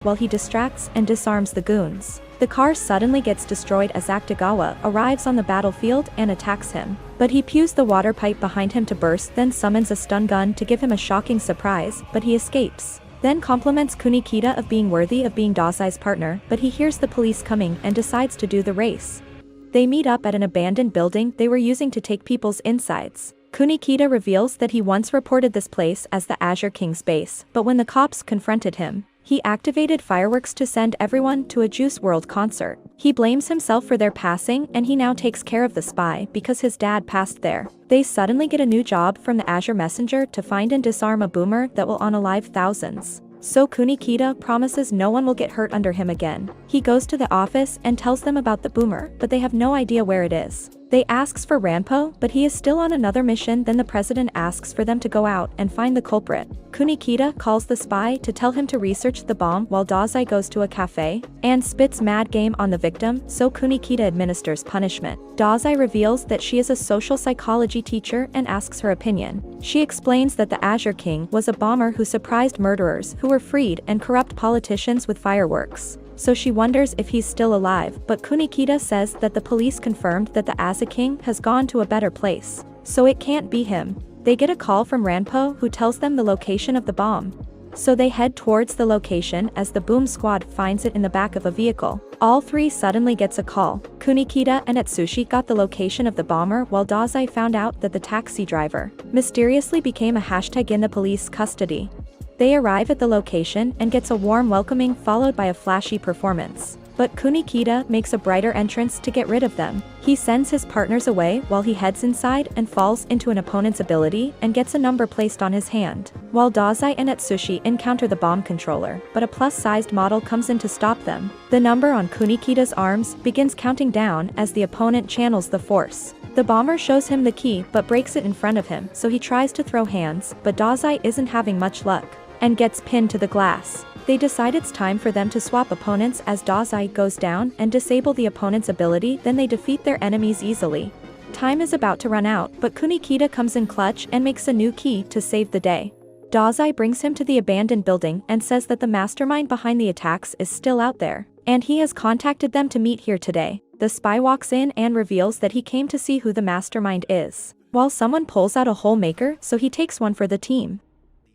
while he distracts and disarms the goons. The car suddenly gets destroyed as Akutagawa arrives on the battlefield and attacks him. But he pews the water pipe behind him to burst, then summons a stun gun to give him a shocking surprise, but he escapes. Then compliments Kunikita of being worthy of being Dazai's partner, but he hears the police coming and decides to do the race. They meet up at an abandoned building they were using to take people's insides. Kunikita reveals that he once reported this place as the Azure King's base, but when the cops confronted him, he activated fireworks to send everyone to a Juice WRLD concert. He blames himself for their passing, and he now takes care of the spy because his dad passed there. They suddenly get a new job from the Azure Messenger to find and disarm a boomer that will unalive thousands. So Kunikita promises no one will get hurt under him again. He goes to the office and tells them about the boomer, but they have no idea where it is. They asks for Ranpo, but he is still on another mission. Then the president asks for them to go out and find the culprit. Kunikita calls the spy to tell him to research the bomb while Dazai goes to a cafe and spits mad game on the victim, so Kunikita administers punishment. Dazai reveals that she is a social psychology teacher and asks her opinion. She explains that the Azure King was a bomber who surprised murderers who were freed and corrupt politicians with fireworks. So she wonders if he's still alive, but Kunikita says that the police confirmed that the Azure King has gone to a better place. So it can't be him. They get a call from Ranpo, who tells them the location of the bomb. So they head towards the location as the boom squad finds it in the back of a vehicle. All three suddenly gets a call. Kunikita and Atsushi got the location of the bomber, while Dazai found out that the taxi driver mysteriously became a hashtag in the police custody. They arrive at the location and gets a warm welcoming followed by a flashy performance. But Kunikita makes a brighter entrance to get rid of them. He sends his partners away while he heads inside and falls into an opponent's ability and gets a number placed on his hand. While Dazai and Atsushi encounter the bomb controller, but a plus-sized model comes in to stop them. The number on Kunikita's arms begins counting down as the opponent channels the force. The bomber shows him the key but breaks it in front of him, so he tries to throw hands, but Dazai isn't having much luck and gets pinned to the glass. They decide it's time for them to swap opponents as Dazai goes down and disable the opponent's ability, then they defeat their enemies easily. Time is about to run out, but Kunikita comes in clutch and makes a new key to save the day. Dazai brings him to the abandoned building and says that the mastermind behind the attacks is still out there, and he has contacted them to meet here today. The spy walks in and reveals that he came to see who the mastermind is, while someone pulls out a hole maker, so he takes one for the team.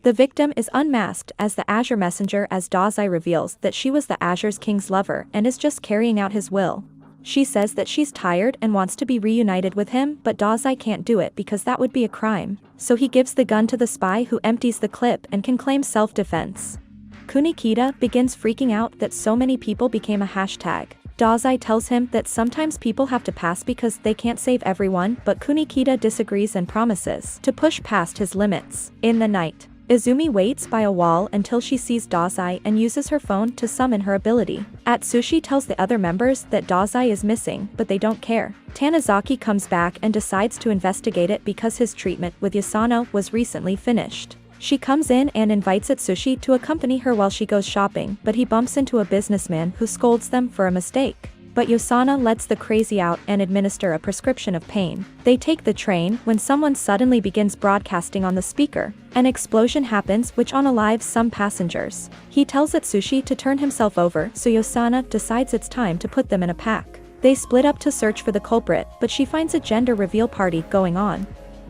The victim is unmasked as the Azure Messenger as Dazai reveals that she was the Azure King's lover and is just carrying out his will. She says that she's tired and wants to be reunited with him, but Dazai can't do it because that would be a crime. So he gives the gun to the spy, who empties the clip and can claim self-defense. Kunikita begins freaking out that so many people became a hashtag. Dazai tells him that sometimes people have to pass because they can't save everyone, but Kunikita disagrees and promises to push past his limits. In the night, Izumi waits by a wall until she sees Dazai and uses her phone to summon her ability. Atsushi tells the other members that Dazai is missing, but they don't care. Tanizaki comes back and decides to investigate it because his treatment with Yasano was recently finished. She comes in and invites Atsushi to accompany her while she goes shopping, but he bumps into a businessman who scolds them for a mistake. But Yosana lets the crazy out and administer a prescription of pain. They take the train when someone suddenly begins broadcasting on the speaker. An explosion happens which unalives some passengers. He tells Atsushi to turn himself over, so Yosana decides it's time to put them in a pack. They split up to search for the culprit, but she finds a gender reveal party going on.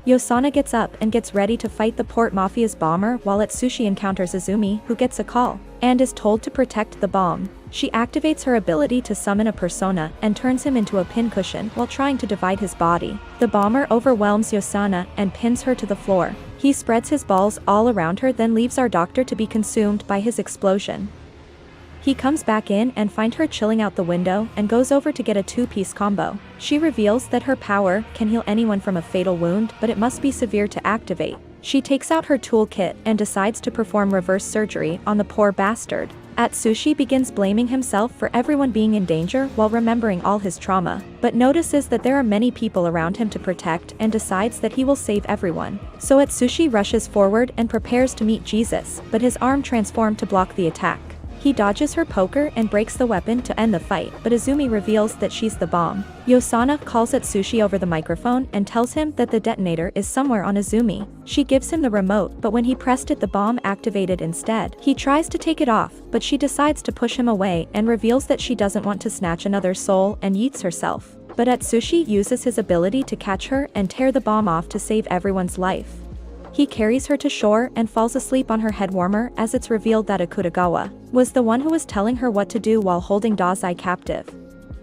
Yosana gets up and gets ready to fight the Port Mafia's bomber, while Atsushi encounters Izumi, who gets a call and is told to protect the bomb. She activates her ability to summon a persona and turns him into a pincushion while trying to divide his body. The bomber overwhelms Yosana and pins her to the floor. He spreads his balls all around her, then leaves our doctor to be consumed by his explosion. He comes back in and finds her chilling out the window and goes over to get a two-piece combo. She reveals that her power can heal anyone from a fatal wound, but it must be severe to activate. She takes out her toolkit and decides to perform reverse surgery on the poor bastard. Atsushi begins blaming himself for everyone being in danger while remembering all his trauma, but notices that there are many people around him to protect and decides that he will save everyone. So Atsushi rushes forward and prepares to meet Jesus, but his arm transformed to block the attack. He dodges her poker and breaks the weapon to end the fight, but Izumi reveals that she's the bomb. Yosana calls Atsushi over the microphone and tells him that the detonator is somewhere on Izumi. She gives him the remote, but when he pressed it the bomb activated instead. He tries to take it off, but she decides to push him away and reveals that she doesn't want to snatch another soul and yeets herself. But Atsushi uses his ability to catch her and tear the bomb off to save everyone's life. He carries her to shore and falls asleep on her head warmer as it's revealed that Akutagawa was the one who was telling her what to do while holding Dazai captive.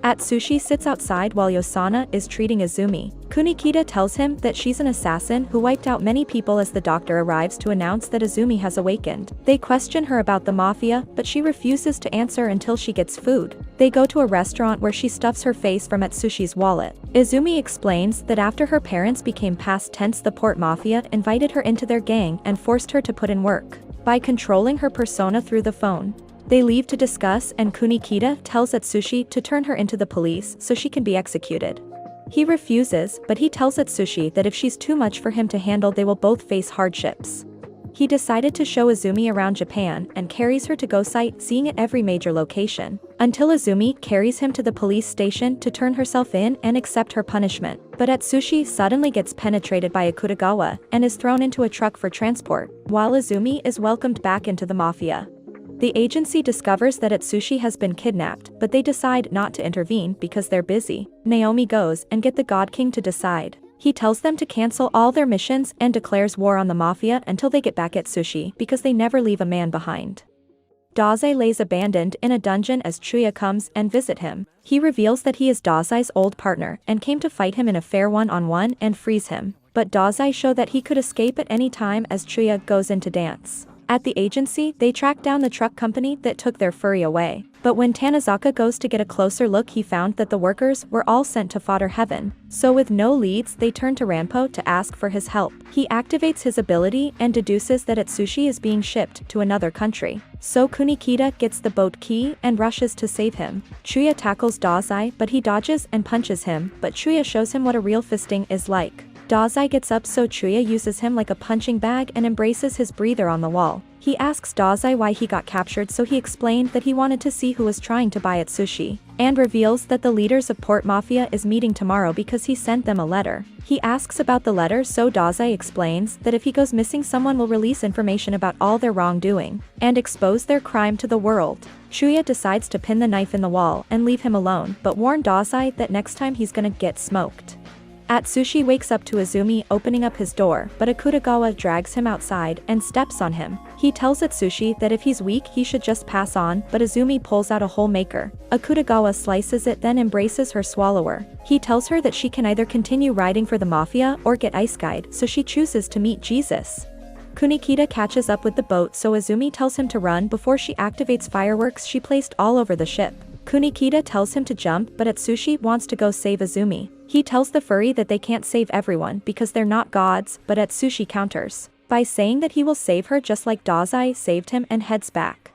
Atsushi sits outside while Yosana is treating Izumi. Kunikita tells him that she's an assassin who wiped out many people as the doctor arrives to announce that Izumi has awakened. They question her about the Mafia, but she refuses to answer until she gets food. They go to a restaurant where she stuffs her face from Atsushi's wallet. Izumi explains that after her parents became past tense, the Port Mafia invited her into their gang and forced her to put in work by controlling her persona through the phone. They leave to discuss, and Kunikita tells Atsushi to turn her into the police so she can be executed. He refuses, but he tells Atsushi that if she's too much for him to handle, they will both face hardships. He decided to show Izumi around Japan and carries her to go sightseeing at every major location, until Izumi carries him to the police station to turn herself in and accept her punishment. But Atsushi suddenly gets penetrated by Akutagawa and is thrown into a truck for transport, while Izumi is welcomed back into the Mafia. The agency discovers that Atsushi has been kidnapped, but they decide not to intervene because they're busy. Naomi goes and get the God King to decide. He tells them to cancel all their missions and declares war on the Mafia until they get back Atsushi because they never leave a man behind. Dazai lays abandoned in a dungeon as Chuya comes and visit him. He reveals that he is Dazai's old partner and came to fight him in a fair one-on-one and freeze him. But Dazai shows that he could escape at any time as Chuya goes in to dance. At the agency, they track down the truck company that took their furry away. But when Tanizaka goes to get a closer look, he found that the workers were all sent to fodder heaven. So with no leads, they turn to Ranpo to ask for his help. He activates his ability and deduces that Atsushi is being shipped to another country. So Kunikita gets the boat key and rushes to save him. Chuya tackles Dazai, but he dodges and punches him, but Chuya shows him what a real fisting is like. Dazai gets up, so Chuya uses him like a punching bag and embraces his breather on the wall. He asks Dazai why he got captured, so he explained that he wanted to see who was trying to buy Atsushi, and reveals that the leaders of Port Mafia is meeting tomorrow because he sent them a letter. He asks about the letter, so Dazai explains that if he goes missing, someone will release information about all their wrongdoing and expose their crime to the world. Chuya decides to pin the knife in the wall and leave him alone, but warn Dazai that next time he's gonna get smoked. Atsushi wakes up to Izumi opening up his door, but Akutagawa drags him outside and steps on him. He tells Atsushi that if he's weak he should just pass on, but Izumi pulls out a whole maker. Akutagawa slices it, then embraces her swallower. He tells her that she can either continue riding for the Mafia or get ice guide, so she chooses to meet Jesus. Kunikita catches up with the boat, so Izumi tells him to run before she activates fireworks she placed all over the ship. Kunikita tells him to jump, but Atsushi wants to go save Izumi. He tells the furry that they can't save everyone because they're not gods, but Atsushi counters by saying that he will save her just like Dazai saved him, and heads back.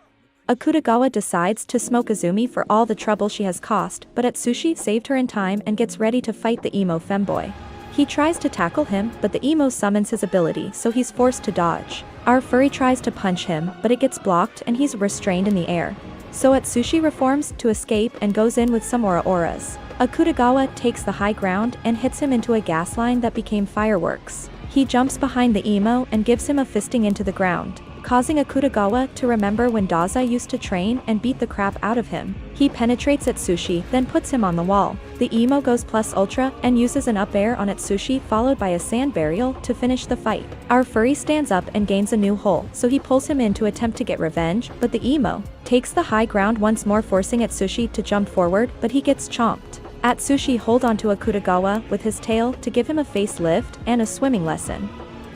Akutagawa decides to smoke Izumi for all the trouble she has caused, but Atsushi saved her in time and gets ready to fight the emo femboy. He tries to tackle him, but the emo summons his ability, so he's forced to dodge. Our furry tries to punch him, but it gets blocked and he's restrained in the air. So Atsushi reforms to escape and goes in with some auras. Akutagawa takes the high ground and hits him into a gas line that became fireworks. He jumps behind the emo and gives him a fisting into the ground, causing Akutagawa to remember when Dazai used to train and beat the crap out of him. He penetrates Atsushi, then puts him on the wall. The emo goes plus ultra and uses an up air on Atsushi, followed by a sand burial to finish the fight. Our furry stands up and gains a new hole, so he pulls him in to attempt to get revenge, but the emo takes the high ground once more, forcing Atsushi to jump forward, but he gets chomped. Atsushi holds onto Akutagawa with his tail to give him a facelift and a swimming lesson.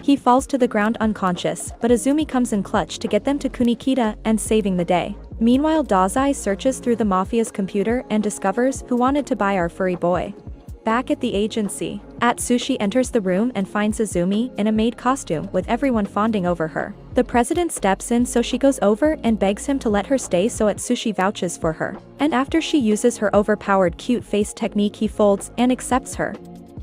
He falls to the ground unconscious, but Izumi comes in clutch to get them to Kunikita and saving the day. Meanwhile, Dazai searches through the Mafia's computer and discovers who wanted to buy our furry boy. Back at the agency, Atsushi enters the room and finds Izumi in a maid costume with everyone fawning over her. The president steps in, so she goes over and begs him to let her stay, so Atsushi vouches for her. And after she uses her overpowered cute face technique, he folds and accepts her.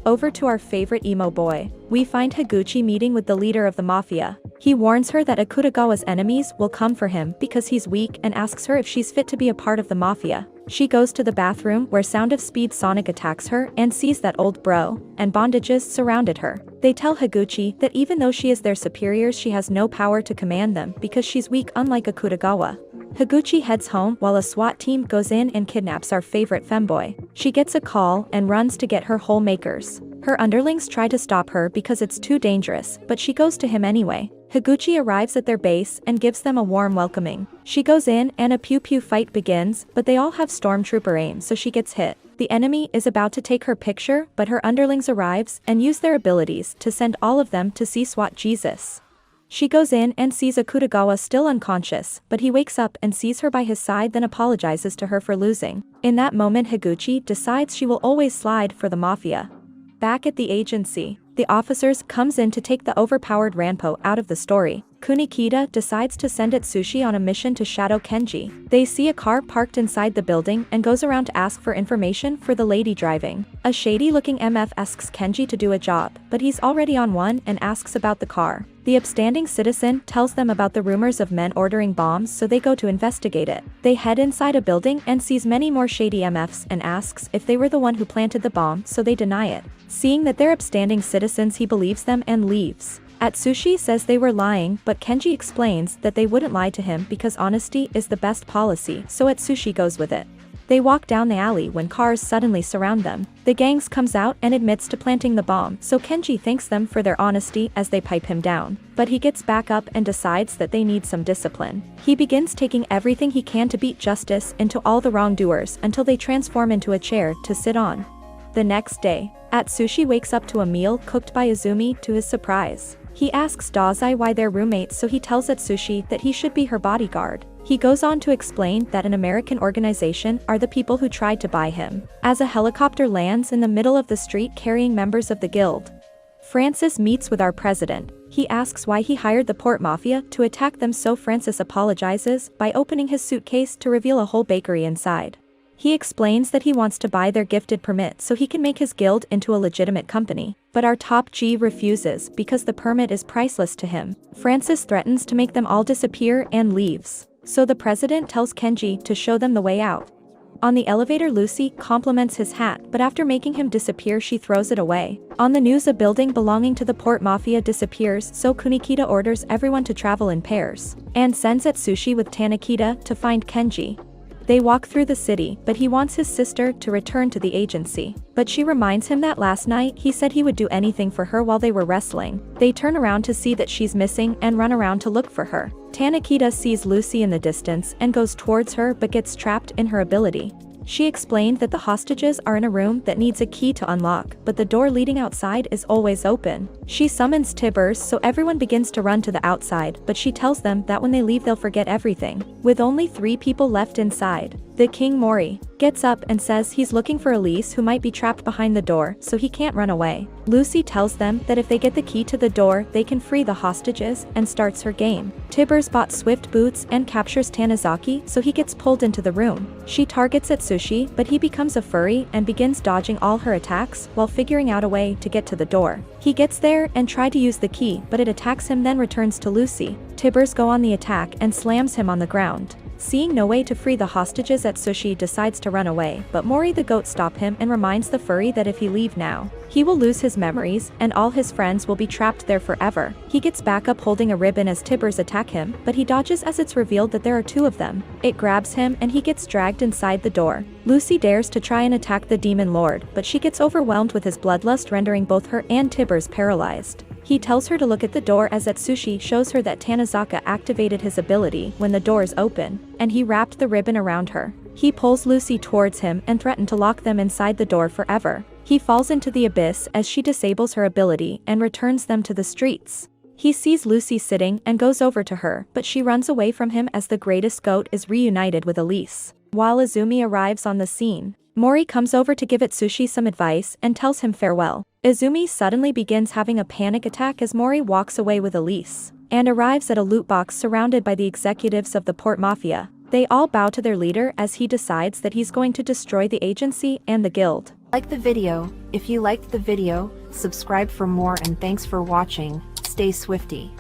Over to our favorite emo boy. We find Higuchi meeting with the leader of the Mafia. He warns her that Akutagawa's enemies will come for him because he's weak and asks her if she's fit to be a part of the Mafia. She goes to the bathroom where Sound of Speed Sonic attacks her and sees that old bro and bondages surrounded her. They tell Higuchi that even though she is their superiors, she has no power to command them because she's weak, unlike Akutagawa. Higuchi heads home while a SWAT team goes in and kidnaps our favorite femboy. She gets a call and runs to get her whole makers. Her underlings try to stop her because it's too dangerous, but she goes to him anyway. Higuchi arrives at their base and gives them a warm welcoming. She goes in and a pew-pew fight begins, but they all have stormtrooper aim, so she gets hit. The enemy is about to take her picture, but her underlings arrives and use their abilities to send all of them to see SWAT Jesus. She goes in and sees Akutagawa still unconscious, but he wakes up and sees her by his side, then apologizes to her for losing. In that moment, Higuchi decides she will always slide for the Mafia. Back at the agency, the officers comes in to take the overpowered Ranpo out of the story. Kunikita decides to send Atsushi on a mission to shadow Kenji. They see a car parked inside the building and goes around to ask for information for the lady driving. A shady-looking MF asks Kenji to do a job, but he's already on one and asks about the car. The upstanding citizen tells them about the rumors of men ordering bombs, so they go to investigate it. They head inside a building and sees many more shady MFs and asks if they were the one who planted the bomb, so they deny it. Seeing that they're upstanding citizens, he believes them and leaves. Atsushi says they were lying, but Kenji explains that they wouldn't lie to him because honesty is the best policy, so Atsushi goes with it. They walk down the alley when cars suddenly surround them. The gangs comes out and admits to planting the bomb, so Kenji thanks them for their honesty as they pipe him down. But he gets back up and decides that they need some discipline. He begins taking everything he can to beat justice into all the wrongdoers until they transform into a chair to sit on. The next day, Atsushi wakes up to a meal cooked by Izumi to his surprise. He asks Dazai why they're roommates, so he tells Atsushi that he should be her bodyguard. He goes on to explain that an American organization are the people who tried to buy him. As a helicopter lands in the middle of the street carrying members of the guild, Francis meets with our president. He asks why he hired the Port Mafia to attack them, so Francis apologizes by opening his suitcase to reveal a whole bakery inside. He explains that he wants to buy their gifted permit so he can make his guild into a legitimate company. But our top G refuses because the permit is priceless to him. Francis threatens to make them all disappear and leaves. So the president tells Kenji to show them the way out. On the elevator, Lucy compliments his hat, but after making him disappear, she throws it away. On the news, a building belonging to the Port Mafia disappears, so Kunikita orders everyone to travel in pairs and sends Atsushi with Tanakita to find Kenji. They walk through the city, but he wants his sister to return to the agency. But she reminds him that last night he said he would do anything for her while they were wrestling. They turn around to see that she's missing and run around to look for her. Tanakita sees Lucy in the distance and goes towards her but gets trapped in her ability. She explained that the hostages are in a room that needs a key to unlock, but the door leading outside is always open. She summons Tibbers, so everyone begins to run to the outside, but she tells them that when they leave they'll forget everything. With only 3 people left inside, the King Mori gets up and says he's looking for Elise, who might be trapped behind the door, so he can't run away. Lucy tells them that if they get the key to the door, they can free the hostages, and starts her game. Tibbers bought swift boots and captures Tanizaki, so he gets pulled into the room. She targets Atsushi, but he becomes a furry and begins dodging all her attacks while figuring out a way to get to the door. He gets there and tries to use the key, but it attacks him, then returns to Lucy. Tibbers go on the attack and slams him on the ground. Seeing no way to free the hostages, Atsushi decides to run away, but Mori the goat stops him and reminds the furry that if he leaves now, he will lose his memories and all his friends will be trapped there forever. He gets back up holding a ribbon as Tibbers attack him, but he dodges as it's revealed that there are 2 of them. It grabs him and he gets dragged inside the door. Lucy dares to try and attack the demon lord, but she gets overwhelmed with his bloodlust, rendering both her and Tibbers paralyzed. He tells her to look at the door as Atsushi shows her that Tanizaka activated his ability when the doors open, and he wrapped the ribbon around her. He pulls Lucy towards him and threatens to lock them inside the door forever. He falls into the abyss as she disables her ability and returns them to the streets. He sees Lucy sitting and goes over to her, but she runs away from him as the greatest goat is reunited with Elise. While Izumi arrives on the scene, Mori comes over to give Atsushi some advice and tells him farewell. Izumi suddenly begins having a panic attack as Mori walks away with Elise, and arrives at a loot box surrounded by the executives of the Port Mafia. They all bow to their leader as he decides that he's going to destroy the agency and the guild. Like the video. If you liked the video, subscribe for more, and thanks for watching. Stay swifty.